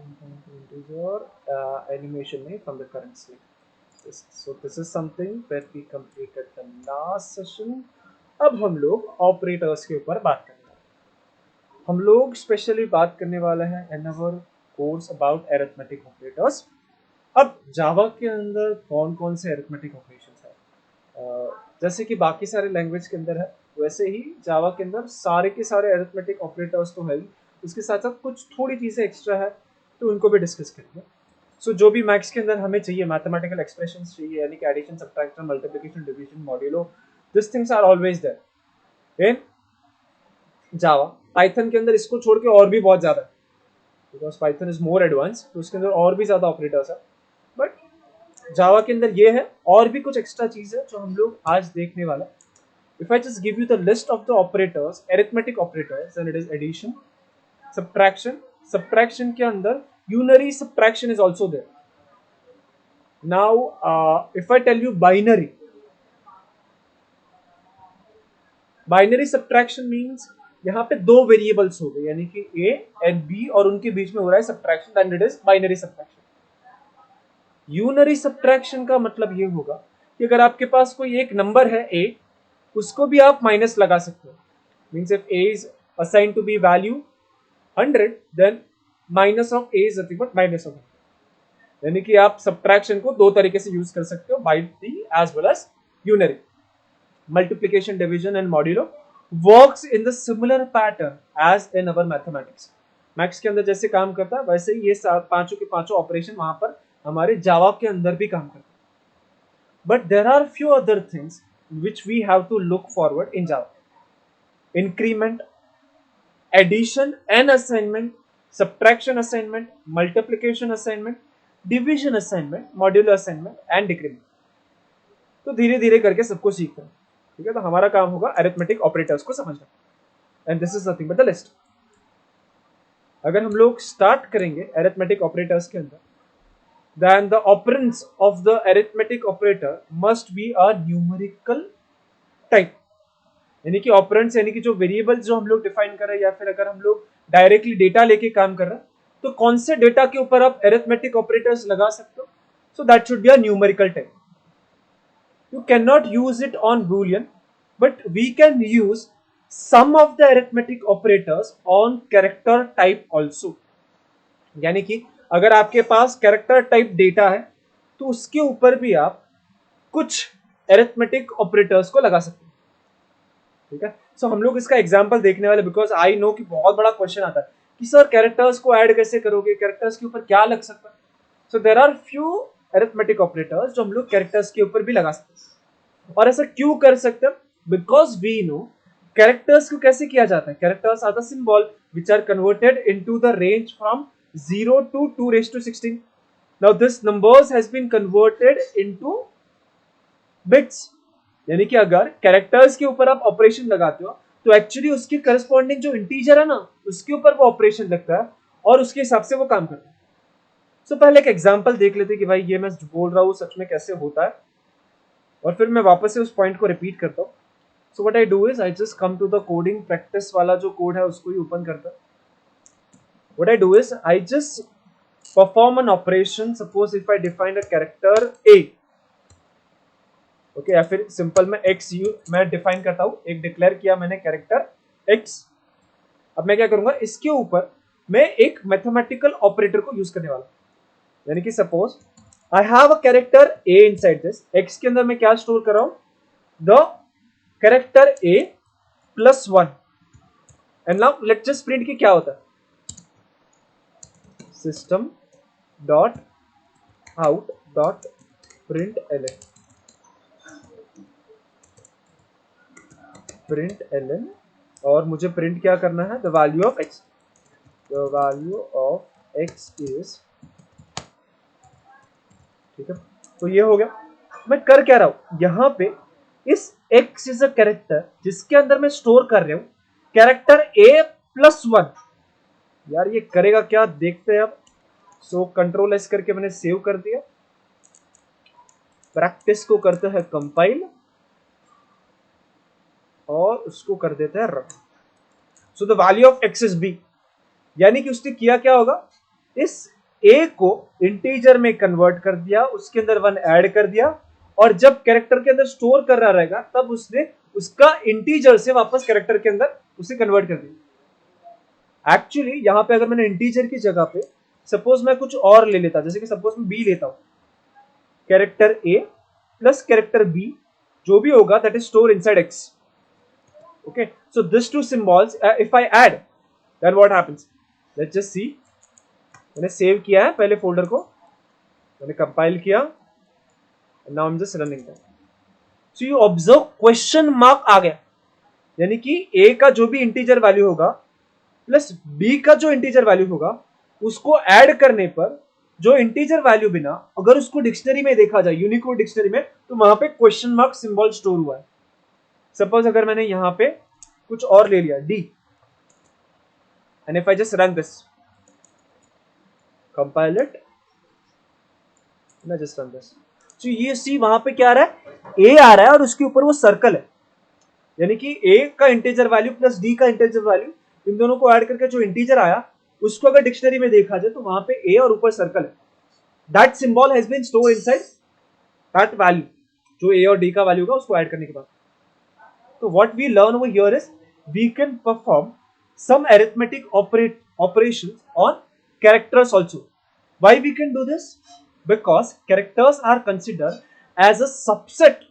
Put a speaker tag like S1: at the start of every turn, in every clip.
S1: integer animation में from the current string. So this is something that we completed the last session. अब हम लोग operators के ऊपर बात करेंगे. हम लोग स्पेशली बात करने वाले हैं इन अवर कोर्स अबाउट अरिथमेटिक ऑपरेटर्स. अब जावा के अंदर कौन कौन से अरिथमेटिक ऑपरेशंस है, जैसे कि बाकी सारे लैंग्वेज के अंदर है वैसे ही जावा के अंदर सारे के सारे अरिथमेटिक ऑपरेटर्स तो है ही, उसके साथ साथ कुछ थोड़ी चीज़ें एक्स्ट्रा है तो उनको भी डिस्कस करेंगे. सो जो भी मैथ्स के अंदर हमें चाहिए, मैथमेटिकल एक्सप्रेशंस चाहिए, यानी कि addition, subtraction, multiplication, division, modulo, this things are always there in Java. Python के अंदर इसको छोड़ के और भी बहुत ज़्यादा है, because Python is more advance, तो उसके अंदर और भी ज़्यादा ऑपरेटर्स है. बट जावा के अंदर ये है, और भी कुछ एक्स्ट्रा चीज़ है जो हम लोग आज देखने वाला. If I just give you the list of the operators, arithmetic operators, then it is addition, subtraction. Subtraction के अंदर unary subtraction is also there. Now, if I tell you binary subtraction means यहाँ पे दो variables हो गए, यानी कि a and b, और उनके बीच में हो रहा है subtraction, then it is binary subtraction. Unary subtraction का मतलब ये होगा कि अगर आपके पास कोई एक नंबर है a, उसको भी आप माइनस लगा सकते हो. Means if a is assigned to be value 100, then minus of a is nothing but minus of 100. यानी कि आप सब्ट्रैक्शन को दो तरीके से यूज कर सकते हो, binary as well as unary. Multiplication, division and modulo works in the similar pattern as in our mathematics. Maths के अंदर जैसे काम करता है वैसे ही ये पांचों के पांचों ऑपरेशन वहां पर हमारे जावा के अंदर भी काम करता है. But there are few other things which we have to look forward in Java. Increment, addition and assignment, subtraction assignment, multiplication assignment, division assignment, modular assignment and decrement. तो धीरे धीरे करके सबको सीखना है, ठीक है. तो हमारा काम होगा अरिथमेटिक ऑपरेटर्स को समझना. And this is nothing but the list. अगर हम लोग स्टार्ट करेंगे अरिथमेटिक ऑपरेटर्स के अंदर, then the operands of the arithmetic operator must be a numerical type. यानी कि ऑपरेंड्स यानी कि जो वेरिएबल्स जो हम लोग डिफाइन कर रहे हैं, या फिर अगर हम लोग डायरेक्टली डेटा लेके काम कर रहे हैं तो कौन से डेटा के ऊपर आप अरिथमेटिक ऑपरेटर्स लगा सकते हो. So that should be a numerical type. You can not use it on boolean, but we can use some of the arithmetic operators on character type also. यानी कि अगर आपके पास कैरेक्टर टाइप डेटा है तो उसके ऊपर भी आप कुछ अरिथमेटिक ऑपरेटर्स को लगा सकते हैं, ठीक है. सो हम लोग इसका एग्जांपल देखने वाले, बिकॉज आई नो कि बहुत बड़ा क्वेश्चन आता है कि सर कैरेक्टर्स को ऐड कैसे करोगे, कैरेक्टर्स के ऊपर क्या लग सकता है. So there are few arithmetic operators जो हम लोग कैरेक्टर्स के ऊपर भी लगा सकते हैं. और ऐसा क्यों कर सकते हैं? बिकॉज वी नो कैरेक्टर्स को कैसे किया जाता है. Characters are the symbol which are converted into the range from 0 to 2^16. Now this numbers has been converted into bits. यानी कि अगर कैरेक्टर्स के ऊपर आप ऑपरेशन लगाते हो तो एक्चुअली उसके करस्पॉन्डिंग जो इंटीजर है ना, उसके ऊपर वो ऑपरेशन लगता है और उसके हिसाब से वो काम करता है. सो पहले एक एग्जांपल देख लेते हैं कि भाई ये मैं बोल रहा हूँ सच में कैसे होता है, और फिर मैं वापस से उस पॉइंट को रिपीट करता हूँ. So what I do is I just come to the coding practice वाला जो कोड है उसको ही ओपन करता. What I do is I just perform an operation. Suppose if I define a character a, okay, या फिर simple में x मैं डिफाइन करता हूं, एक डिक्लेयर किया मैंने कैरेक्टर x. अब मैं क्या करूंगा, इसके ऊपर मैं एक मैथमेटिकल ऑपरेटर को यूज करने वाला. यानी कि suppose I have a character a inside this. x के अंदर मैं क्या स्टोर कर रहा हूं, the character a plus 1. And now let's just print की क्या होता है, system dot out dot println और मुझे प्रिंट क्या करना है, the value of x. The value of x is, ठीक है. तो ये हो गया. मैं कर क्या रहा हूं यहां पे, इस x इज अ कैरेक्टर जिसके अंदर मैं स्टोर कर रहा हूं कैरेक्टर a प्लस 1. यार ये करेगा क्या देखते हैं अब. सो कंट्रोल एस करके मैंने सेव कर दिया. प्रैक्टिस को करते हैं कंपाइल और उसको कर देते हैं run. So the value of x is b. यानी कि उसने किया क्या होगा, इस a को इंटीजर में कन्वर्ट कर दिया, उसके अंदर 1 ऐड कर दिया, और जब कैरेक्टर के अंदर स्टोर कर रहा रहेगा तब उसने उसका इंटीजर से वापस कैरेक्टर के अंदर उसे कन्वर्ट कर दिया। एक्चुअली यहां पे अगर मैंने इंटीजर की जगह पे सपोज मैं कुछ और ले लेता, जैसे कि सपोज मैं b लेता हूं, character a plus character b जो भी होगा that is store inside x। okay, so this two symbols if I add then what happens, let's just see। मैंने सेव किया है पहले फोल्डर को, मैंने कंपाइल किया, now I am just running that. So you observe question mark आ गया, यानी कि a का जो भी इंटीजर वैल्यू होगा प्लस b का जो इंटीजर वैल्यू होगा उसको ऐड करने पर जो इंटीजर वैल्यू बिना अगर उसको डिक्शनरी में देखा जाए, यूनिकोड डिक्शनरी में, तो वहां पे क्वेश्चन मार्क सिंबल स्टोर हुआ है। सपोज अगर मैंने यहां पे कुछ और ले लिया d, and if I just run this, compile it, and I just run this, so ये सी वहां पे क्या आ रहा है, a आ रहा है और उसके ऊपर वो सर्कल है, यानी कि a का इंटीजर वैल्यू प्लस d का इंटीजर वैल्यू, इन दोनों को ऐड करके जो इंटीजर आया उसको अगर डिक्शनरी में देखा जाए तो वहां पे a और ऊपर सर्कल है। That symbol has been stored inside that value, जो a और d का वैल्यू होगा उसको ऐड करने के बाद। तो what we learn over here is we can perform some arithmetic operations on characters also. Why we can do this? Because characters are considered as a subset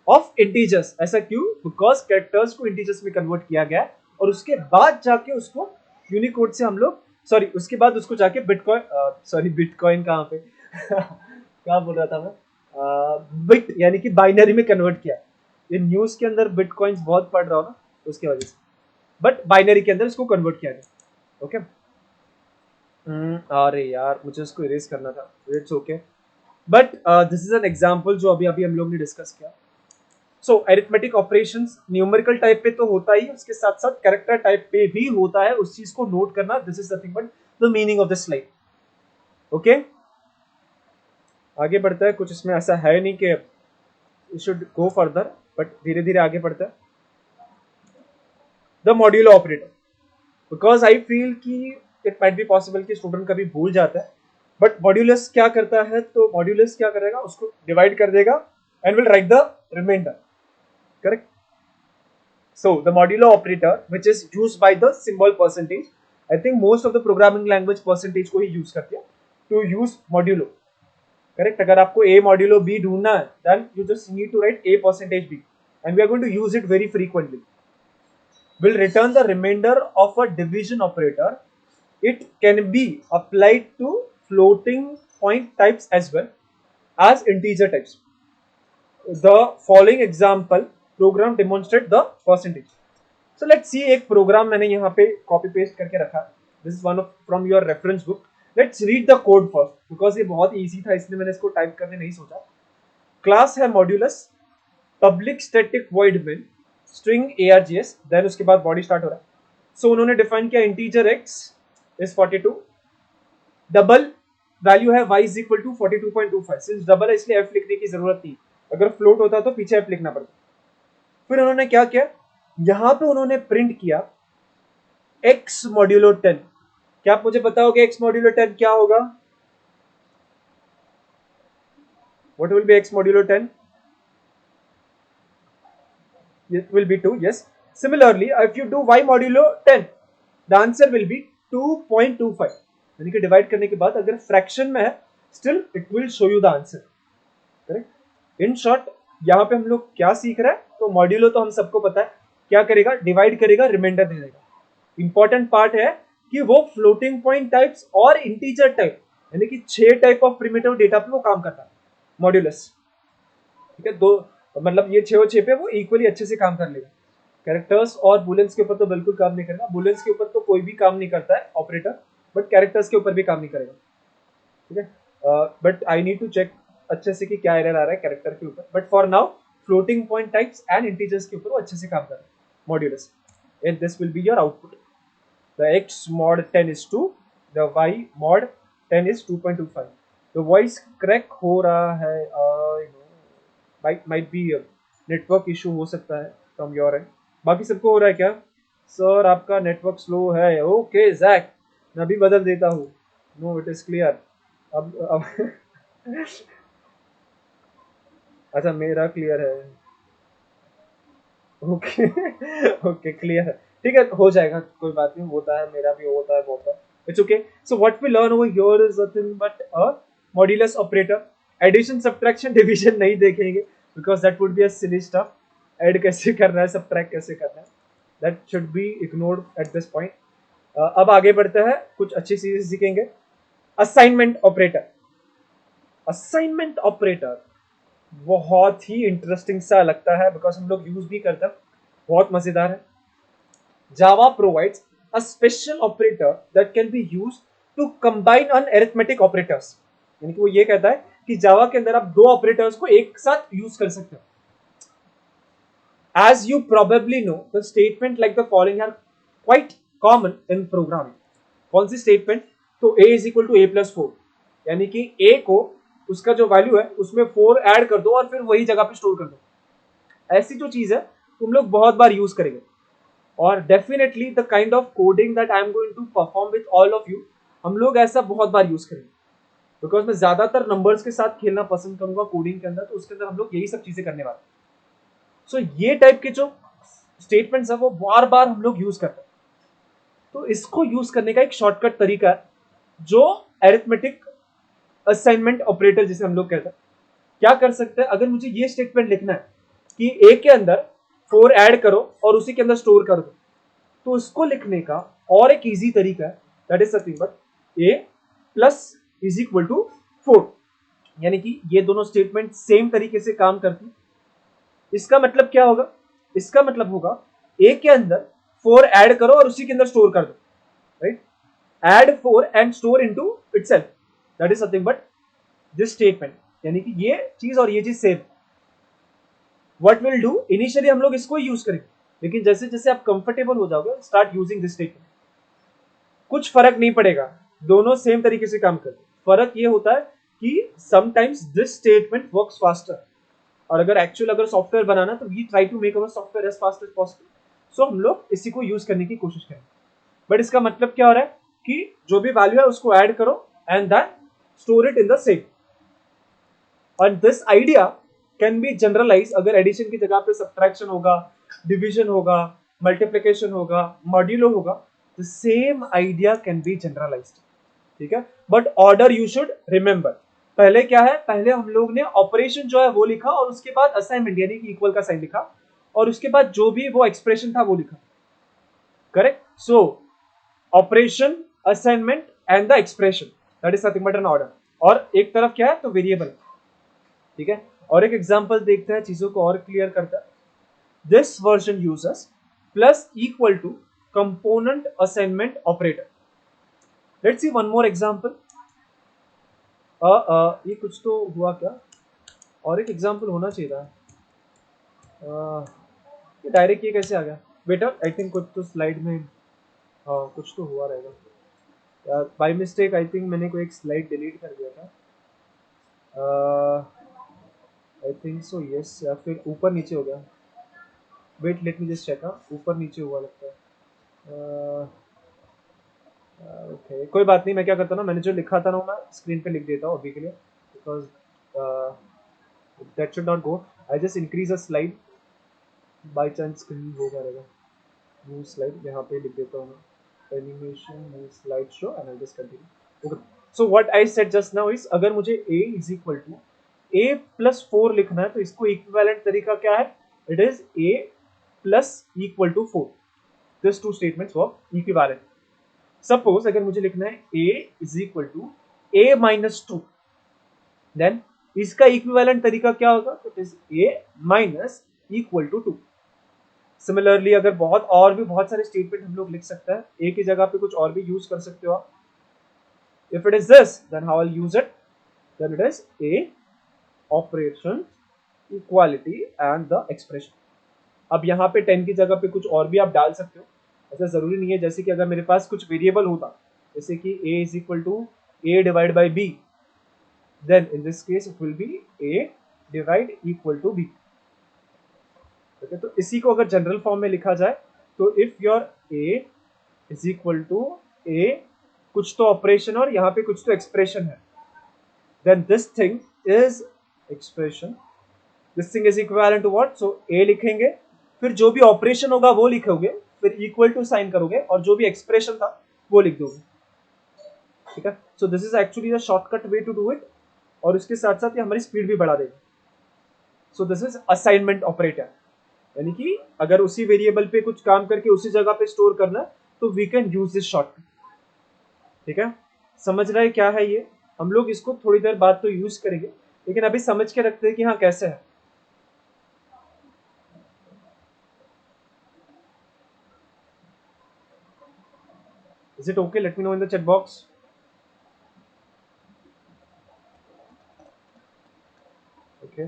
S1: of integers. ऐसा क्यों? Because characters को integers में convert किया गया और उसके बाद जाके उसको यूनिकोड से हम लोग उसके बाद उसको जाके बिटकॉइन कहाँ पे कहाँ बोल रहा था मैं, बिट यानी कि बाइनरी में कन्वर्ट किया। ये न्यूज के अंदर बिटकॉइंस बहुत पढ़ रहा हूँ ना, तो उसकी वजह से, बट बाइनरी के अंदर इसको कन्वर्ट किया गया। ओके, अरे यार मुझे इसको इरेज करना था, it's okay, but this is an example जो अभी अभी हम लोग ने डिस्कस किया। सो अरिथमेटिक ऑपरेशंस न्यूमेरिकल टाइप पे तो होता ही, उसके साथ साथ कैरेक्टर टाइप पे भी होता है, उस चीज को नोट करना। This is nothing but the meaning of the slide. Okay, आगे बढ़ता है, कुछ इसमें ऐसा है नहीं कि we should go further, but धीरे धीरे आगे बढ़ता है। The modulo operator, because I feel कि इट माइट बी पॉसिबल कि स्टूडेंट कभी भूल जाता है, बट मॉड्यूलस क्या करता है, तो मॉड्यूलस क्या करेगा, उसको डिवाइड कर देगा and will write the reminder, correct. So the modulo operator which is used by the symbol percentage, I think most of the programming language percentage को ही यूज करती है टू यूज मॉड्यूलो, करेक्ट। अगर आपको a modulo b ढूंढना है then you just need to write a percentage b and we are going to use it very frequently. Will return the remainder of a division operator. It can be applied to floating point types as well as integer types. The following example program demonstrate the percentage. So let's see, एक program मैंने यहाँ पे copy paste करके रखा। This is one of from your reference book. Let's read the code first because ये बहुत easy था, इसलिए मैंने इसको type करने नहीं सोचा। Class है modulus, public static void main, string args, then उसके बाद बॉडी स्टार्ट हो रहा है। सो उन्होंने डिफाइन किया इंटीजर x इज 42, डबल वैल्यू है y is equal to 42.25। Since double है इसलिए f लिखने की जरूरत थी, अगर फ्लोट होता तो पीछे f लिखना पड़ता। फिर उन्होंने क्या किया, यहां पे उन्होंने प्रिंट किया x मॉड्यूलो 10। क्या आप मुझे बताओगे x मॉड्यूलो 10 क्या होगा? What will B x modulo 10? It will be 2, yes. Similarly, if you do y modulo 10, the answer will be 2.25। यानी कि डिवाइड करने के बाद अगर फ्रैक्शन में है still it will show you the answer, correct. In short यहाँ पे हम लोग क्या सीख रहे हैं, तो मॉड्यूलो तो हम सबको पता है क्या करेगा, डिवाइड करेगा, रिमाइंडर दे देगा। इंपॉर्टेंट पार्ट है कि वो फ्लोटिंग पॉइंट टाइप्स और इंटीजर टाइप यानी कि 6 टाइप ऑफ प्रिमिटिव डेटा पे वो काम करता है मॉड्यूलस, ठीक है। दो मतलब ये 6 पे वो इक्वली अच्छे से काम कर लेगा। कैरेक्टर्स और बुलियंस के ऊपर तो बिल्कुल काम नहीं करेगा, बुलियंस के ऊपर तो कोई भी काम नहीं करता है ऑपरेटर, बट कैरेक्टर्स के ऊपर भी काम नहीं करेगा, ठीक है। But I need to check अच्छे से कि क्या एरर आ रहा है कैरेक्टर के ऊपर, but for now floating point types and integers के ऊपर वो अच्छे से काम कर रहा है modulus, and this will be your output. The x mod 10 is 2, the y mod 10 is 2.25। तो वॉइस क्रैक हो रहा है, might be नेटवर्क इशू हो सकता है फ्रॉम योर एंड। बाकी सबको हो रहा है क्या? सर आपका नेटवर्क स्लो है, ओके जैक मैं भी बदल देता हूँ, नो इट इज क्लियर। अब अच्छा मेरा क्लियर है। ओके ओके क्लियर है, ठीक है हो जाएगा, कोई बात नहीं, होता है, मेरा भी होता है बहुत। It's okay. So what we learn over here is nothing but a modulus operator. Addition subtraction division नहीं देखेंगे because that would be a silly stuff. Add कैसे करना है, सब्ट्रैक्ट कैसे करना है, that should be ignored at this point. अब आगे बढ़ते हैं, कुछ अच्छी चीजें सीखेंगे। Assignment operator. असाइनमेंट ऑपरेटर बहुत ही इंटरेस्टिंग सा लगता है बिकॉज हम लोग यूज भी करते हैं, बहुत मजेदार है। Java provides a special operator that can be use to combine an arithmetic operators. यानी कि वो ये कहता है कि जावा के अंदर आप दो ऑपरेटर्स को एक साथ यूज कर सकते हो। As you probably know, the statement like the following are quite common in programming. कौन सी स्टेटमेंट? तो a is equal to a plus 4, यानी कि a को उसका जो वैल्यू है उसमें 4 ऐड कर दो और फिर वही जगह पे स्टोर कर दो। ऐसी जो चीज है तुम लोग बहुत बार यूज करेंगे, और definitely the kind of coding that I am going to perform with all of you, हम लोग ऐसा बहुत बार यूज करेंगे बिकॉज मैं ज्यादातर नंबर्स के साथ खेलना पसंद करूंगा कोडिंग के अंदर, तो उसके अंदर हम लोग यही सब चीजें करने वाले हैं। सो ये टाइप के जो स्टेटमेंट्स है वो बार बार हम लोग यूज करते हैं। तो इसको यूज करने का एक शॉर्टकट तरीका है जो अरिथमेटिक असाइनमेंट ऑपरेटर जिसे हम लोग कहते हैं। क्या कर सकते हैं, अगर मुझे ये स्टेटमेंट लिखना है कि ए के अंदर 4 ऐड करो और उसी के अंदर स्टोर कर दो, तो इसको लिखने का और एक इजी तरीका है, that is nothing but a plus is equal to 4। यानी कि ये दोनों स्टेटमेंट सेम तरीके से काम करती। इसका मतलब क्या होगा? इसका मतलब होगा ए के अंदर 4 ऐड करो और उसी के अंदर स्टोर कर दो, right? Add 4 and store into itself, that is nothing but this statement. यानी कि ये चीज और ये चीज same. What will do, initially हम लोग इसको यूज करेंगे, लेकिन जैसे जैसे आप कंफर्टेबल हो जाओगे स्टार्ट यूजिंग दिस स्टेटमेंट, कुछ फर्क नहीं पड़ेगा, दोनों सेम तरीके से काम करते। फर्क ये होता है कि sometimes this statement works faster, और अगर एक्चुअल अगर सॉफ्टवेयर बनाना तो we try to make our software as fast as possible. So हम लोग इसी को यूज करने की कोशिश करें। बट इसका मतलब क्या हो रहा है कि जो भी वैल्यू है उसको ऐड करो and then store it in the same. और this idea can be generalise, अगर एडिशन की जगह पे सब्ट्रैक्शन होगा, डिवीजन होगा, मल्टीप्लीकेशन होगा, मॉड्यूलो होगा, the same idea can be generalised, ठीक है। But order you should remember. पहले क्या है, पहले हम लोग ने ऑपरेशन जो है वो लिखा और उसके बाद असाइनमेंट यानी कि इक्वल का साइन लिखा, और उसके बाद जो भी वो एक्सप्रेशन था वो लिखा, correct. So operation, assignment and the expression, that is nothing but an order. और एक तरफ क्या है तो वेरिएबल, ठीक है। और एक एग्जांपल देखते हैं, चीजों को और क्लियर करता है। This version uses plus equal to component assignment operator. Let's see one more example. ये कुछ तो हुआ क्या, और एक एग्जांपल होना चाहिए था। ये डायरेक्ट ये कैसे आ गया बेटा? आई थिंक कुछ तो स्लाइड में कुछ तो हुआ रहेगा बाय मिस्टेक। आई थिंक मैंने कोई एक स्लाइड डिलीट कर दिया था, आई थिंक सो यस, या फिर ऊपर नीचे हो गया। Wait let me just check. ऊपर नीचे हुआ लगता है। ओके कोई बात नहीं, मैं क्या करता हूँ ना, मैंने जो लिखा था ना मैं स्क्रीन पे लिख देता हूँ अभी के लिए, because that should not go. I just increase a slide, by chance कहीं वो करेगा। मूव स्लाइड यहाँ पे लिख देता हूँ मैं, animation move slide show and I just continue. Okay so what I said just now is, अगर मुझे a is equal to a plus 4 लिखना है तो इसको इक्विवेलेंट तरीका क्या है, it is a plus equal to 4। This two statements work equivalent. Suppose अगर मुझे लिखना है a is equal to a minus 2, then इसका इक्विवेलेंट तरीका क्या होगा, तो it is a minus equal to 2। Similarly अगर बहुत और भी बहुत सारे स्टेटमेंट हम लोग लिख सकते हैं, a की जगह पे कुछ और भी यूज कर सकते हो आप। If it is this then how I use it, then it is a operation equality and the expression. अब यहाँ पे 10 की जगह पे कुछ और भी आप डाल सकते हो, ऐसा जरूरी नहीं है। जैसे कि अगर मेरे पास कुछ वेरिएबल होता, जैसे कि a is equal to a divide by b, then in this case it will be a divide equal to b। Okay तो इसी को अगर जनरल फॉर्म में लिखा जाए तो if your a is equal to a कुछ तो ऑपरेशन और यहाँ पे कुछ तो एक्सप्रेशन है, then this thing is expression, this thing is equivalent to what, so a लिखेंगे, फिर जो भी ऑपरेशन होगा वो लिखोगे, फिर इक्वल टू साइन करोगे और जो भी एक्सप्रेशन था वो लिख दोगे, ठीक है। So this is actually the shortcut way to do it, और उसके साथ साथ ये हमारी स्पीड भी बढ़ा देगा। सो दिस इज असाइनमेंट ऑपरेटर, यानी कि अगर उसी वेरिएबल पे कुछ काम करके उसी जगह पे स्टोर करना तो we can use this shortcut, ठीक है। समझ रहे क्या है ये, हम लोग इसको थोड़ी देर बाद तो यूज करेंगे, लेकिन अभी समझ के रखते हैं कि हाँ कैसे है। Is it okay? Let me know in the chat box. Okay.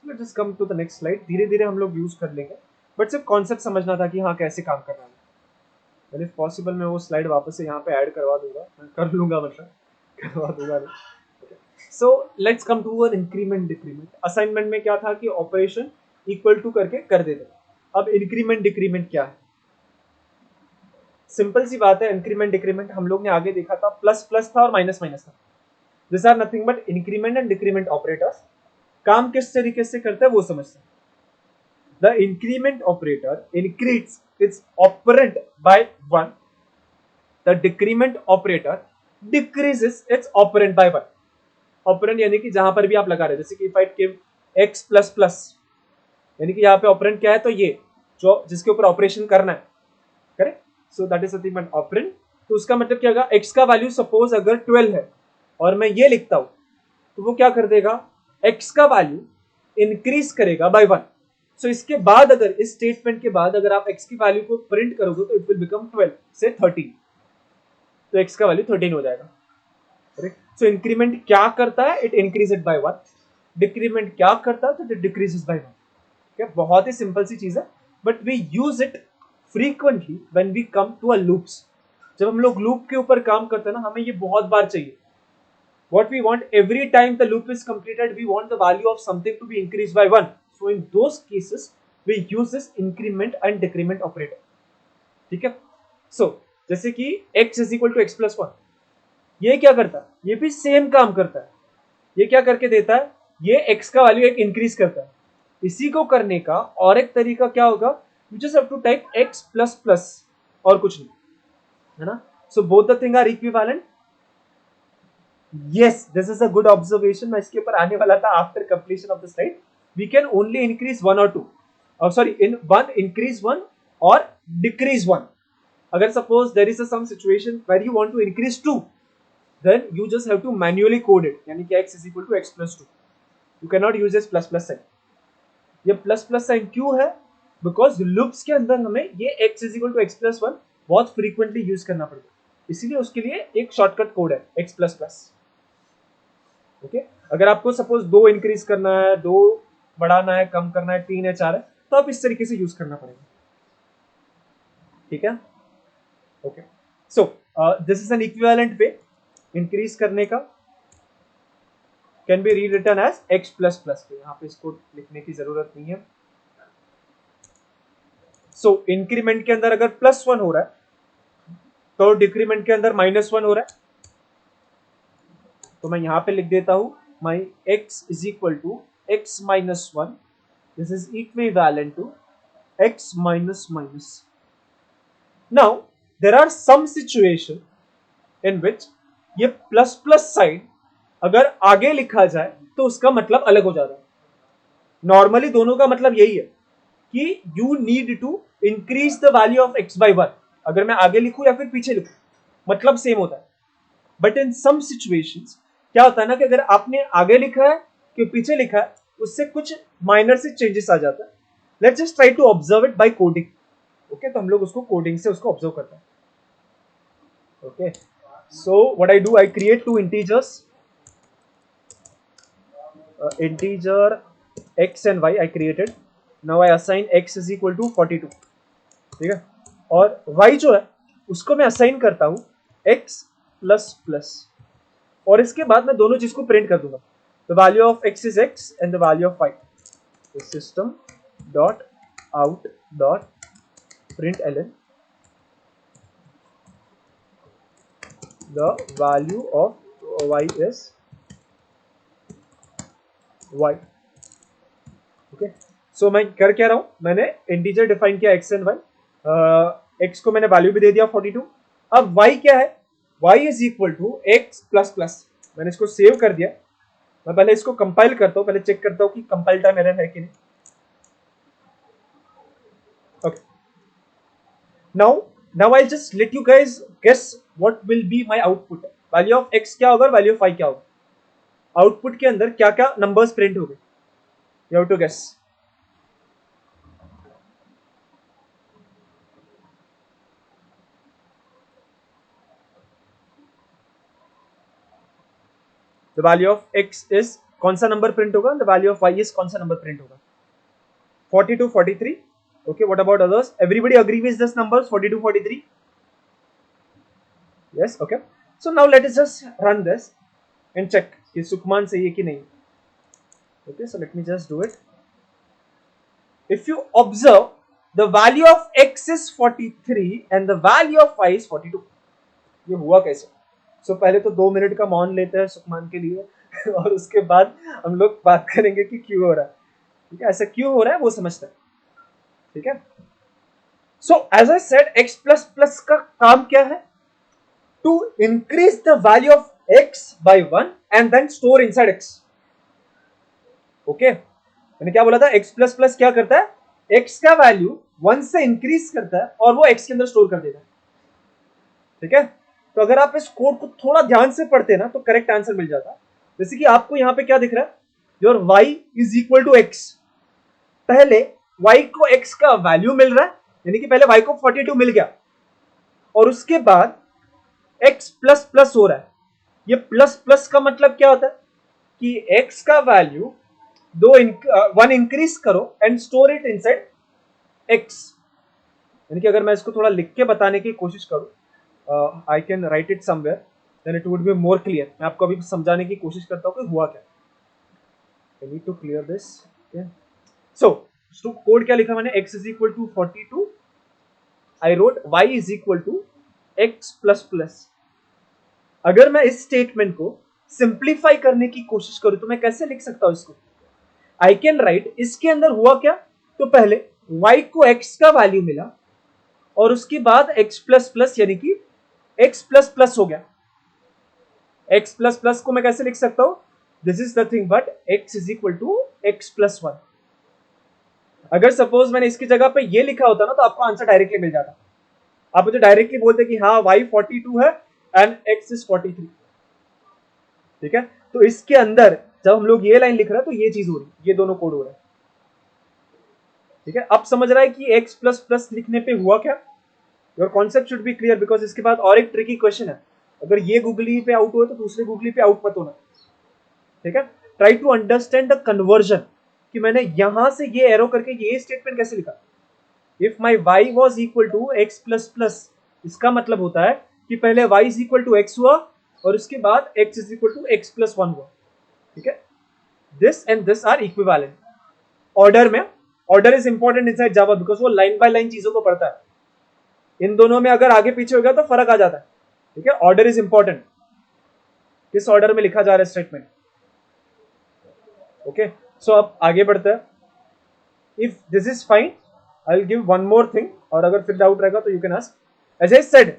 S1: So let's just come to the next slide. धीरे धीरे हम लोग यूज कर लेंगे, बट सिर्फ कॉन्सेप्ट समझना था कि हाँ कैसे काम करना है। इफ पॉसिबल मैं वो स्लाइड वापस से यहाँ पे ऐड करवा दूंगा, कर लूंगा, मतलब करवा दूंगा नहीं। So let's come to an increment decrement. Assignment में क्या था कि ऑपरेशन इक्वल टू करके कर देते, अब इंक्रीमेंट डिक्रीमेंट क्या है? सिंपल सी बात है, इंक्रीमेंट डिक्रीमेंट हम लोग ने आगे देखा था, प्लस प्लस था और माइनस माइनस था। This are nothing but increment and decrement operators. काम किस तरीके से करता है वो समझते हैं। The increment operator increase its operand by 1, the decrement operator decreases its operand by 1। Operand यानी कि जहां पर भी आप लगा रहे हैं, जैसे कि if I give x plus plus, यानी कि यहाँ पे ऑपरेंड क्या है, तो ये जो जिसके ऊपर ऑपरेशन करना है, correct. So that is nothing but operand. तो उसका मतलब क्या होगा, x का वैल्यू सपोज अगर 12 है और मैं ये लिखता हूं, तो वो क्या कर देगा, x का वैल्यू इंक्रीज करेगा बाय 1। सो इसके बाद अगर इस स्टेटमेंट के बाद अगर आप x की वैल्यू को प्रिंट करोगे तो इट विल बिकम 12 से 13, तो x का वैल्यू 13 हो जाएगा, करेक्ट। सो इंक्रीमेंट क्या करता है, it increase it by 1। Decrement क्या करता है, तो इट डिक्रीजेस बाय 1। ठीक है, बहुत ही सिंपल सी चीज है, but we use it frequently when we come to a loops. जब हम लोग लूप के ऊपर काम करते हैं ना, हमें ये बहुत बार चाहिए। What we want, every time the loop is completed, we want the value of something to be increased by 1. So in those cases, we use this increment and decrement operator. ठीक है, so जैसे कि x is equal to x plus 1, ये क्या करता है, ये भी सेम काम करता है। ये क्या करके देता है, ये x का वैल्यू एक इंक्रीज करता है। इसी को करने का और एक तरीका क्या होगा, you just have to type x plus plus और कुछ नहीं, है ना। so both the thing are equivalent. Yes, this is a good observation. मैं इसके ऊपर आने वाला था after completion of the slide. We can only increase one or two. Sorry, in one increase one or decrease one. अगर suppose there is some situation where you want to increase two, then you just have to manually code it. यानी कि x is equal to x plus 2. You cannot use this plus plus sign. ये plus plus sign क्यों है? Because loops के अंदर हमें ये x is equal to x plus 1 बहुत frequently use करना पड़ता है, इसीलिए उसके लिए एक शॉर्टकट कोड है x plus plus. ओके अगर आपको सपोज 2 इंक्रीज करना है, 2 बढ़ाना है, कम करना है, 3 है, 4 है, तो आप इस तरीके से यूज करना पड़ेगा, ठीक है। Okay so this is an equivalent way increase करने का, can be rewritten as x plus plus. यहाँ पे इसको लिखने की जरूरत नहीं है। सो इंक्रीमेंट के अंदर अगर +1 हो रहा है तो डिक्रीमेंट के अंदर -1 हो रहा है, तो मैं यहां पे लिख देता हूं my x is equal to x minus 1. This is equivalent to x minus minus. Now there are some situation in which ये प्लस प्लस साइन अगर आगे लिखा जाए तो उसका मतलब अलग हो जाता है। नॉर्मली दोनों का मतलब यही है कि you need to increase the value of x by 1। अगर मैं आगे लिखूं या फिर पीछे लिखूं मतलब सेम होता है, बट इन सम सिचुएशंस क्या होता है ना कि अगर आपने आगे लिखा है कि पीछे लिखा है, उससे कुछ माइनर से चेंजेस आ जाता है। Let's just try to observe it by coding. Okay तो हम लोग उसको कोडिंग से उसको ऑब्जर्व करते हैं। Okay so what I do, I create two integers, integer x and y I created. Now I assign x is equal to 42, ठीक है, और y जो है उसको मैं असाइन करता हूं x प्लस प्लस, और इसके बाद मैं दोनों चीज को प्रिंट कर दूंगा। The value of x is x and the value of y। System dot out dot print L N the value of y is y. Okay, so मैं कर क्या रहा हूं, मैंने इंटीजर डिफाइन किया x एंड y, x को मैंने value भी दे दिया 42. अब y क्या है, y is equal to x plus plus. मैंने इसको सेव कर दिया. मैं पहले इसको कंपाइल करता हूं, पहले चेक करता हूं कि कंपाइल टाइम एरर है कि नहीं. Okay, now I just let you guys guess what will be my output. Value of x क्या होगा, वैल्यू ऑफ y क्या होगा, आउटपुट के अंदर क्या क्या नंबर्स प्रिंट हो गए, you have to guess. The value of x is कौन सा नंबर प्रिंट होगा, the value of y is कौन सा नंबर प्रिंट होगा. 42, 43. Okay, what about others? Everybody agree with this numbers 42, 43? Yes, okay. So now let us just run this and check कि सुखमान सही है कि नहीं. Okay, so let me just do it. If you observe, the value of x is 43 and the value of y is 42. ये हुआ कैसे? So पहले तो 2 मिनट का मौन लेते हैं सुखमान के लिए और उसके बाद हम लोग बात करेंगे कि क्यों हो रहा है. ठीक है, ऐसा क्यों हो रहा है वो समझते हैं. ठीक है. So as I said, x plus plus का काम क्या है, to increase the value of x by 1 and then store inside x. Okay, मैंने क्या बोला था, x plus plus क्या करता है, x का वैल्यू 1 से इंक्रीज करता है और वो x के अंदर स्टोर कर देता है. ठीक है, तो अगर आप इस कोड को थोड़ा ध्यान से पढ़ते ना तो करेक्ट आंसर मिल जाता. जैसे कि आपको यहाँ पे क्या दिख रहा है, your y is equal to x. पहले y को x का वैल्यू मिल रहा है, यानी कि पहले y को 42 मिल गया और उसके बाद x प्लस प्लस हो रहा है. ये प्लस प्लस का मतलब क्या होता है कि x का वैल्यू 1 इंक्रीज करो and store it inside x. यानी कि अगर मैं इसको थोड़ा लिख के बताने की कोशिश करूं, I can write it somewhere then it would be more clear. मैं आपको अभी समझाने की कोशिश करता हूं कि हुआ क्या. I need to clear this. So code क्या लिखा मैंने, x is equal to 42, I wrote y is equal to x plus plus. अगर मैं इस स्टेटमेंट को सिंप्लीफाई करने की कोशिश करूं तो मैं कैसे लिख सकता हूं इसको, आई कैन राइट, इसके अंदर हुआ क्या, तो पहले y को x का वैल्यू मिला और उसके बाद x प्लस प्लस यानी कि x प्लस प्लस हो गया. x प्लस प्लस को मैं कैसे लिख सकता हूं, this is nothing but x is equal to x plus 1. अगर सपोज मैंने इसकी जगह पे ये लिखा होता ना तो आपको आंसर डायरेक्टली मिल जाता. आप मुझे डायरेक्टली बोलते कि हाँ y 42 है एंड x इज 43. ठीक है, तो इसके अंदर जब हम लोग ये लाइन लिख रहे हैं तो ये चीज हो रही है, ये दोनों कोड हो रहा है. ठीक है, अब समझ रहा है कि x प्लस प्लस लिखने पे हुआ क्या. Your concept should be clear because इसके बाद और एक ट्रिकी क्वेश्चन है. अगर ये गूगली पे आउट हुआ तो दूसरे गूगली पे आउट मत होना. ठीक है, try to understand the conversion कि मैंने यहां से ये एरो करके ये स्टेटमेंट कैसे लिखा. If my y was equal to x plus plus, इसका मतलब होता है कि पहले y is equal to x हुआ और उसके बाद x is equal to x plus 1 हुआ. ठीक है, this and this are equivalent order में. Order is important inside Java because वो लाइन बाय लाइन चीजों को पढ़ता है. इन दोनों में अगर आगे पीछे हो गया तो फर्क आ जाता है. ठीक है, ऑर्डर इज इंपॉर्टेंट, किस ऑर्डर में लिखा जा रहा है स्टेटमेंट. ओके, सो अब आगे बढ़ते हैं. If this is fine I will give one more thing, और अगर फिर डाउट रहेगा तो you can ask. As I said,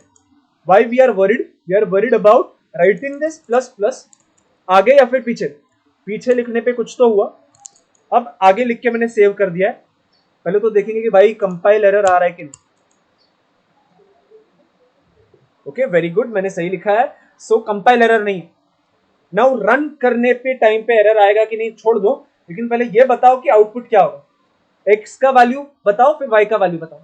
S1: why we are worried about writing this plus plus आगे या फिर पीछे. पीछे लिखने पे कुछ तो हुआ, अब आगे लिख के मैंने सेव कर दिया है. पहले तो देखेंगे कि भाई कंपाइल एरर आ रहा है कि नहीं. ओके, वेरी गुड, मैंने सही लिखा है. सो कंपाइल एरर नहीं. नाउ रन करने पे टाइम पे एरर आएगा कि नहीं छोड़ दो, लेकिन पहले ये बताओ कि आउटपुट क्या होगा. x का वैल्यू बताओ फिर y का वैल्यू बताओ.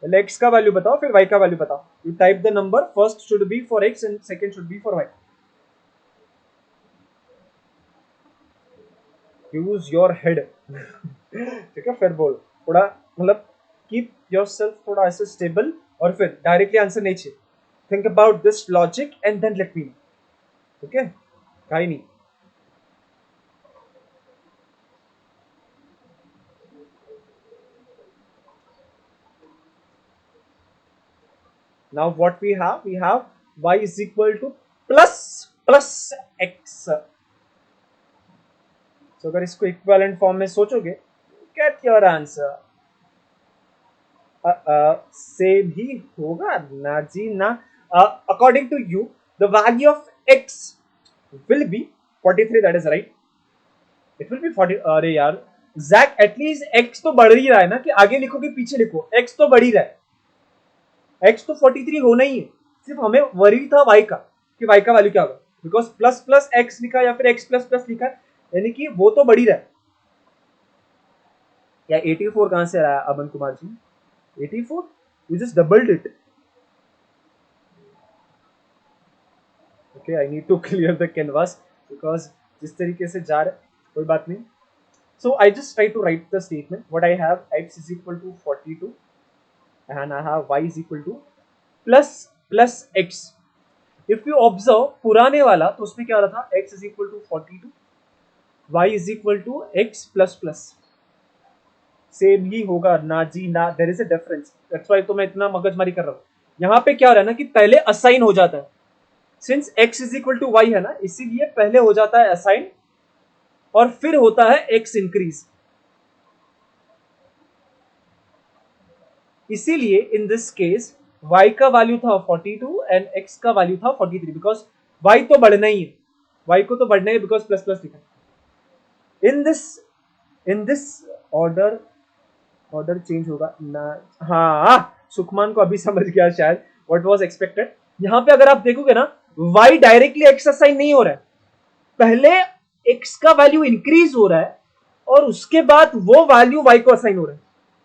S1: पहले x का वैल्यू बताओ फिर y का वैल्यू बताओ. You type the number, first should be for x and second should be for y. Use your head. ठीक है, फिर बोल थोड़ा, मतलब कीप योरसेल्फ थोड़ा ऐसे स्टेबल और फिर डायरेक्टली आंसर नहीं चाहिए. Think about this logic and then let me know. ठीक है, कहीं नहीं. Now what we have y is equal to plus x. So अगर इसको इक्विवेलेंट फॉर्म में सोचोगे, get your answer. सेम ही होगा ना जी ना. According to you, the value of x will be 43. That is right. It will be 40. अरे यार जैक, एटलीस्ट x तो बढ़ ही रहा है ना, कि आगे लिखो कि पीछे लिखो, x तो बढ़ ही रहा है. x तो 43 होना ही है. सिर्फ हमें वरी था y का, कि y का वैल्यू क्या होगा, बिकॉज प्लस प्लस x लिखा या फिर x प्लस प्लस लिखा है, यानी कि वो तो बढ़ ही रहा है. या 84 कहां से आया Aman Kumar ji? 84? You just doubled it. Okay, I need to clear the canvas because जिस तरीके से जा रहा है, कोई बात नहीं. So I just try to write the statement. What I have, x is equal to 42 and I have y is equal to plus x. If you observe पुराने वाला तो उसमें क्या रहा था, x is equal to 42, y is equal to x plus plus. Same ही होगा ना जी ना. There is a difference. That's why तो मैं इतना मगजमारी कर रहा हूं. यहाँ पे क्या हो रहा है ना, कि पहले असाइन हो जाता है. Since x is equal to y है ना, इसीलिए पहले हो जाता है असाइन और फिर होता है x इंक्रीज. इसीलिए इन दिस केस y का वैल्यू था 42 एंड x का वैल्यू था 43, बिकॉज y तो बढ़ना ही है, y को तो बढ़ना ही है, बिकॉज प्लस प्लस लिखा. इन दिस ऑर्डर चेंज होगा ना. हाँ, सुखमान को अभी समझ गया शायद व्हाट वाज एक्सपेक्टेड. यहां पे अगर आप देखोगे ना, y डायरेक्टली x असाइन नहीं हो रहा है, पहले x का वैल्यू इंक्रीज हो रहा है और उसके बाद वो वैल्यू y को असाइन हो रहा है.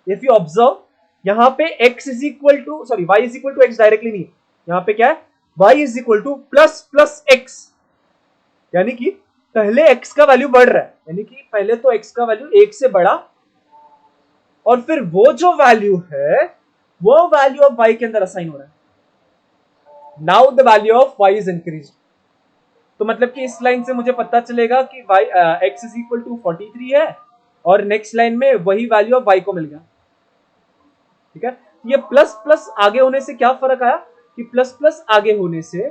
S1: इफ यू ऑब्जर्व, यहां पे x is equal to y is equal to x directly नहीं, यहां पे क्या है, y is equal to plus x. यानी कि पहले x का वैल्यू बढ़ रहा है, यानी कि पहले तो x का वैल्यू 1 से बढ़ा और फिर वो जो वैल्यू है वो वैल्यू ऑफ y के अंदर असाइन हो रहा है. Now the value of y is increase. तो मतलब कि इस लाइन से मुझे पता चलेगा कि y x is equal to 43 है और नेक्स्ट लाइन में वही वैल्यू ऑफ y को मिल गया. ठीक है, ये प्लस प्लस आगे होने से क्या फर्क आया, कि प्लस प्लस आगे होने से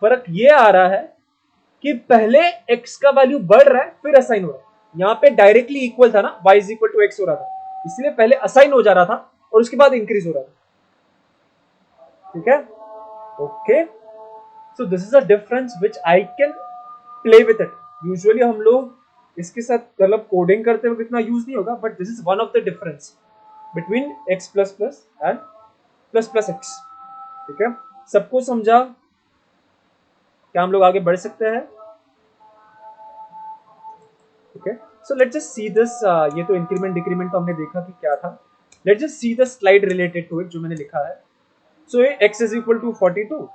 S1: फर्क ये आ रहा है कि पहले x का वैल्यू बढ़ रहा है फिर असाइन हो रहा है. यहाँ पे डायरेक्टली इक्वल था ना, y is equal to x हो रहा था, इसलिए पहले असाइन हो जा रहा था और उसके बाद इंक्रीज हो रहा था. ठीक है, okay. So this is a difference which I can play with it. Usually हम लोग इसके साथ मतलब कोडिंग करते हुए इतना यूज नहीं होगा, but this is one of the difference between x plus plus and plus plus x. ठीक है, सबको समझा? क्या हम लोग आगे बढ़ सकते हैं? Okay, so let's just see this. ये तो इंक्रीमेंट डिक्रीमेंट तो हमने देखा कि क्या था. Let's just see the slide related to it जो मैंने लिखा है. सो ये x is equal to 42,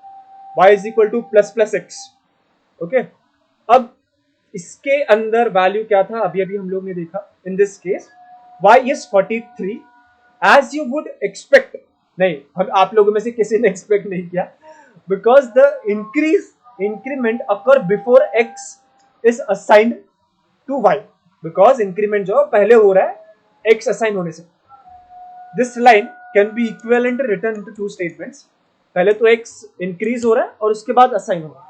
S1: y is equal to plus x. ओके, अब इसके अंदर वैल्यू क्या था, अभी अभी हम लोग ने देखा. In this case y is 43 as you would expect. नहीं, हम आप लोगों में से किसी ने एक्सपेक्ट नहीं किया, because the increment occur before x is assigned to y. Because increment जो पहले हो रहा है x असाइन होने से. This line can be equivalent written into two statements. पहले तो x इंक्रीज हो रहा है और उसके बाद असाइन हो रहा है.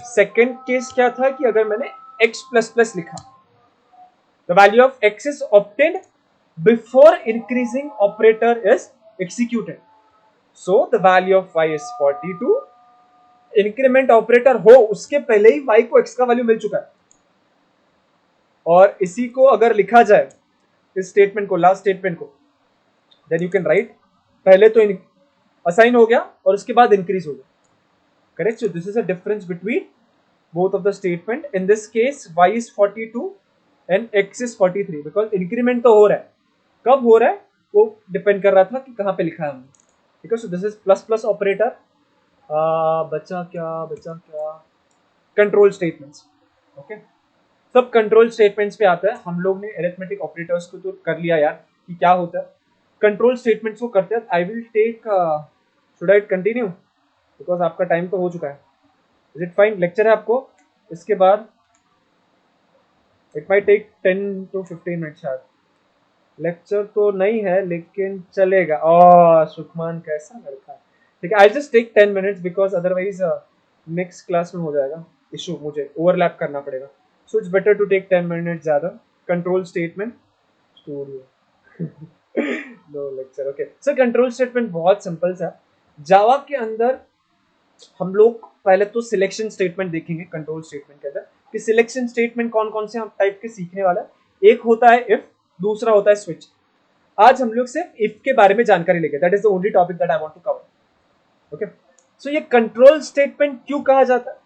S1: सेकेंड केस क्या था, कि अगर मैंने x प्लस प्लस लिखा, the value of x is obtained before increasing operator is executed. So the value of y is 42. Increment operator हो उसके पहले ही y को x का वैल्यू मिल चुका है. और इसी को अगर लिखा जाए, इस स्टेटमेंट को, लास्ट स्टेटमेंट को, देन यू कैन राइट पहले तो असाइन हो गया और उसके बाद इंक्रीज हो गया. Correct. So this is a difference between both of the statement. In this case y is 42 and x is 43 because increment तो हो रहा है. कब हो रहा है वो डिपेंड कर रहा था कि कहां पे लिखा है हमने. ठीक है, so this is plus plus operator. बचा क्या, कंट्रोल स्टेटमेंट्स. ओके, सब कंट्रोल स्टेटमेंट्स पे आता है. हम लोग ने अरिथमेटिक ऑपरेटर्स को तो कर लिया यार कि क्या होता है. कंट्रोल स्टेटमेंट्स को करते हैं. I will take, should I continue, because आपका टाइम तो हो चुका है. Is it fine? लेक्चर है आपको इसके बाद. It might take 10 to 15 minute शायद. लेक्चर तो नहीं है लेकिन चलेगा। ओह सुखमान कैसा लड़का है। ठीक है, I just take 10 minutes because otherwise next class में हो जाएगा इशू, मुझे ओवरलैप करना पड़ेगा। So it's better to take 10 minutes ज्यादा। Control statement studio no lecture. Okay so control statement बहुत सिंपल सा। जावा के अंदर हम लोग पहले तो सिलेक्शन स्टेटमेंट देखेंगे कंट्रोल स्टेटमेंट के अंदर, कि सिलेक्शन स्टेटमेंट कौन कौन से हम टाइप के सीखने वाला है। एक होता है इफ, दूसरा होता है स्विच। आज हम लोग सिर्फ इफ के बारे में जानकारी लेंगे, that is the only topic that I want to cover. Okay so ये कंट्रोल स्टेटमेंट क्यों कहा जाता है?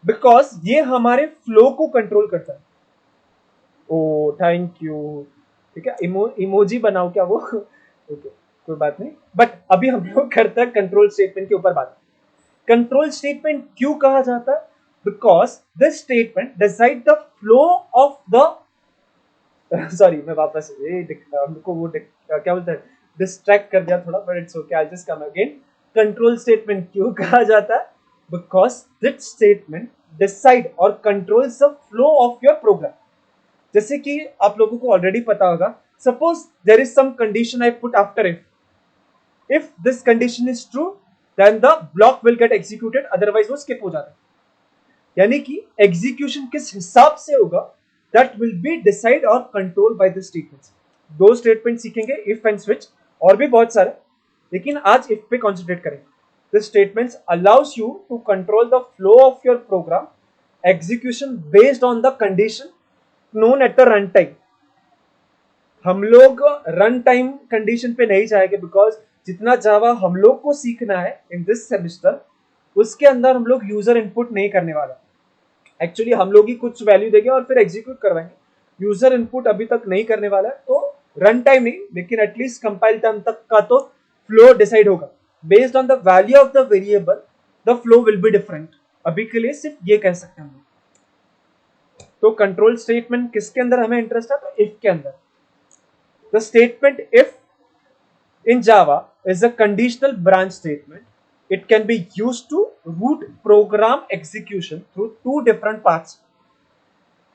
S1: बिकॉज ये हमारे फ्लो को कंट्रोल करता है। ओ थैंक यू। ठीक है, इमोजी बनाओ क्या वो ओके कोई बात नहीं, बट अभी हम लोग करते हैं कंट्रोल स्टेटमेंट के ऊपर बात। कंट्रोल स्टेटमेंट क्यों कहा जाता है? Because this statement decide the flow of the sorry मैं वापस हमको वो क्या बोलते हैं, डिस्ट्रैक्ट कर दिया थोड़ा, but it's okay, I just come again. Control statement क्यों कहा जाता है? बिकॉज दिस स्टेटमेंट डिसाइड और controls the flow of your program. जैसे कि आप लोगों को ऑलरेडी पता होगा, suppose there is some condition I put after if this condition is true then the block will get executed, otherwise वो skip हो जाता है। यानी कि एग्जीक्यूशन किस हिसाब से होगा दैट विल बी डिसाइड और कंट्रोल बाय द स्टेटमेंट्स। दो स्टेटमेंट सीखेंगे, इफ एंड स्विच, और भी बहुत सारे, लेकिन आज इफ पे कॉन्सेंट्रेट करेंगे। This statements allows you to control the flow of your program execution based on the condition known at the run time. हम लोग रन टाइम कंडीशन पे नहीं जाएंगे बिकॉज जितना जावा हम लोग को सीखना है इन दिस सेमिस्टर, उसके अंदर हम लोग यूजर इनपुट नहीं करने वाला। एक्चुअली हम लोग ही कुछ वैल्यू देंगे और फिर एग्जीक्यूट करवाएंगे। यूजर इनपुट अभी तक नहीं करने वाला है, तो रन टाइम नहीं लेकिन एटलीस्ट कंपाइल टाइम तक का तो फ्लो डिसाइड होगा based on the value of the variable, the flow will be different. अभी के लिए सिर्फ ये कह सकते हैं हम लोग। तो कंट्रोल स्टेटमेंट किसके अंदर हमें इंटरेस्ट है? तो इफ के अंदर। The statement if in Java is a conditional branch statement. It can be used to route program execution through two different paths.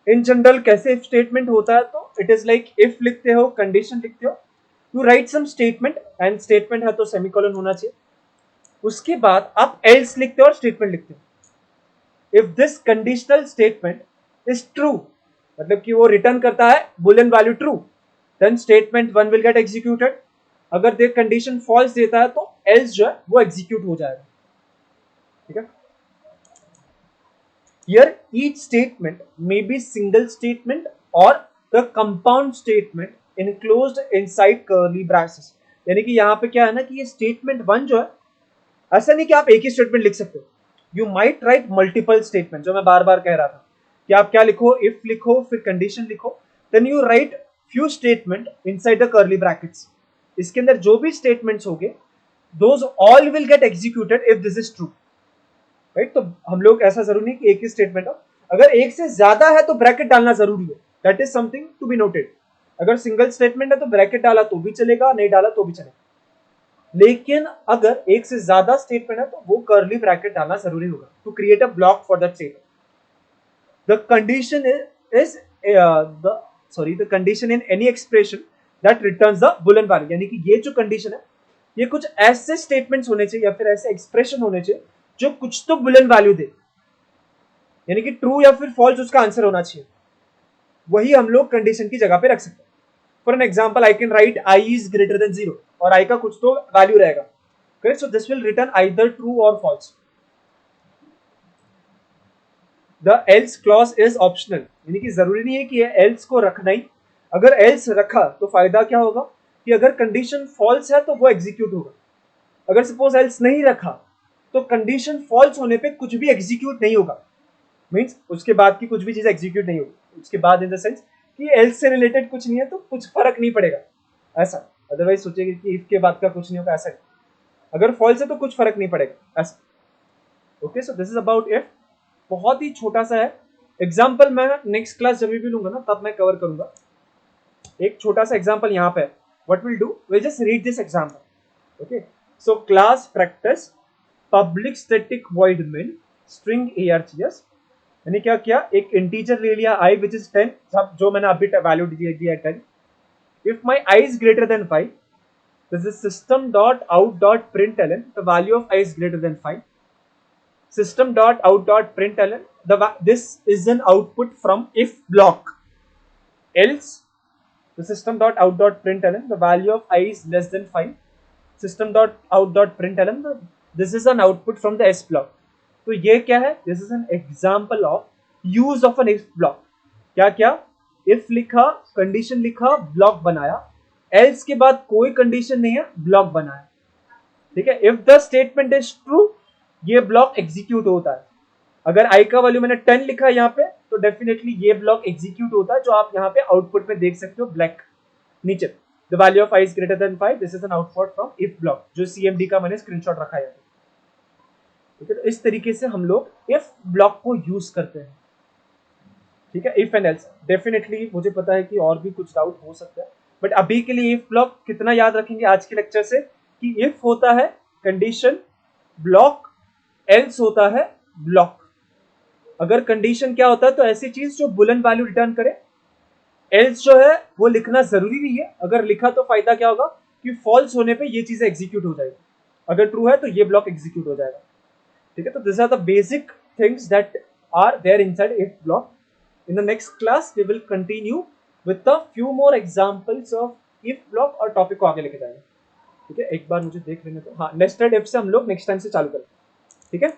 S1: In general कैसे if statement होता है? तो it is like if लिखते हो, condition लिखते हो, you write some statement and statement है तो semicolon होना चाहिए, उसके बाद आप else लिखते हो और statement लिखते हो। If this conditional statement is true, मतलब कि वो रिटर्न करता है boolean value true, then statement 1 will get executed. अगर दे कंडीशन फॉल्स देता है तो एल्स जो है वो एग्जीक्यूट हो जाएगा। ठीक है, here each statement may be single statement और the compound statement enclosed inside curly brackets. यानी कि यहाँ पे क्या है ना कि ये स्टेटमेंट 1 जो है, ऐसा नहीं कि आप एक ही स्टेटमेंट लिख सकते हो, you might right multiple statement. जो मैं बार बार कह रहा था कि आप क्या लिखो, इफ लिखो फिर कंडीशन लिखो, then you write few statement inside the curly brackets. इसके अंदर जो भी स्टेटमेंट्स होंगे those all will get executed if this is true, right. तो हम लोग ऐसा जरूरी नहीं कि एक ही स्टेटमेंट हो, अगर एक से ज्यादा है तो ब्रैकेट डालना जरूरी है, that is something to be noted. अगर सिंगल स्टेटमेंट है तो ब्रैकेट डाला तो भी चलेगा, नहीं डाला तो भी चलेगा। लेकिन अगर एक से ज्यादा स्टेटमेंट है तो वो कर्ली ब्रैकेट डालना जरूरी होगा to create a block for that statement. The condition is the condition in any expression that returns the boolean value. यानी कि ये जो कंडीशन है, ये कुछ ऐसे स्टेटमेंट्स होने चाहिए या फिर ऐसे एक्सप्रेशन होने चाहिए जो कुछ तो बुलियन वैल्यू दे, यानी कि ट्रू या फिर फॉल्स उसका आंसर होना चाहिए। वही हम लोग कंडीशन की जगह पे रख सकते हैं। For an example I can write i is greater than 0 और आई का कुछ तो वैल्यू रहेगा, correct. So this will return either true और false. The else clause is optional, यानी कि जरूरी नहीं है कि एल्स को रखना ही। अगर एल्स रखा तो फायदा क्या होगा कि अगर कंडीशन फॉल्स है तो वो एग्जीक्यूट होगा। अगर सपोज एल्स नहीं रखा तो कंडीशन फॉल्स होने पे कुछ भी एग्जीक्यूट नहीं होगा, मींस उसके बाद की कुछ भी चीज एग्जीक्यूट नहीं होगी। उसके बाद इन द सेंस कि एल्स से रिलेटेड कुछ नहीं है तो कुछ फर्क नहीं पड़ेगा, ऐसा। अदरवाइज सोचेगी कि इफ के बाद का कुछ नहीं होगा, ऐसा नहीं। अगर फॉल्स है तो कुछ फर्क नहीं पड़ेगा, ऐसा। Okay so this is about if. बहुत ही छोटा सा है एग्जाम्पल, मैं नेक्स्ट क्लास जब भी लूंगा ना तब मैं कवर करूंगा। एक छोटा सा एग्जाम्पल यहाँ पे, what will do, will just read this example. Okay so class practice public static void main string args। यानी क्या किया, एक इंटीजर ले लिया i विच इज 10, जो मैंने अभी वैल्यू दिया 10। if my I is greater than 5, this is system.out.println, the value of I is greater than 5. System.out.println, this is an output from if block. Else, the system.out.println, the value of I is less than 5. System.out.println, this is an output from the S block. तो ये क्या है? This is an example of use of an if block. क्या क्या? If लिखा, condition लिखा, block बनाया. Else के बाद कोई कंडीशन नहीं है, ब्लॉक बनाया. ठीक है? If the statement is true, ये ब्लॉक एग्जीक्यूट होता है. अगर आई का वैल्यू मैंने 10 लिखा है यहाँ पे, तो डेफिनेटली ये ब्लॉक एग्जीक्यूट होता है, जो आप यहाँ पे आउटपुट में देख सकते हो ब्लैक नीचे. The value of I is greater then 5, this is an output from if block, जो सीएमडी का मैंने स्क्रीनशॉट रखा है. ठीक है, तो इस तरीके से हम लोग इफ ब्लॉक को यूज करते हैं. ठीक है, इफ एंड एल्स. डेफिनेटली मुझे पता है कि और भी कुछ डाउट हो सकता है, बट अभी के लिए इफ ब्लॉक कितना याद रखेंगे आज के लेक्चर से, कि इफ होता है कंडीशन ब्लॉक, एल्स होता है ब्लॉक. अगर कंडीशन क्या होता है, तो ऐसी चीज जो बुलियन वैल्यू रिटर्न करे. एल्स जो है वो लिखना जरूरी नहीं है. अगर लिखा तो फायदा क्या होगा कि फॉल्स होने पे ये चीजें एग्जीक्यूट हो जाएगी. अगर ट्रू है तो ये ब्लॉक एग्जीक्यूट हो जाएगा. ठीक है, तो this are the basic things that are there inside if block. In the next class we will continue with the few more examples of if block और टॉपिक को आगे लेके जाएंगे. ठीक है, एक बार मुझे देख लेने दो. हाँ, नेस्टेड इफ से हम लोग नेक्स्ट टाइम से चालू करें. ठीक है.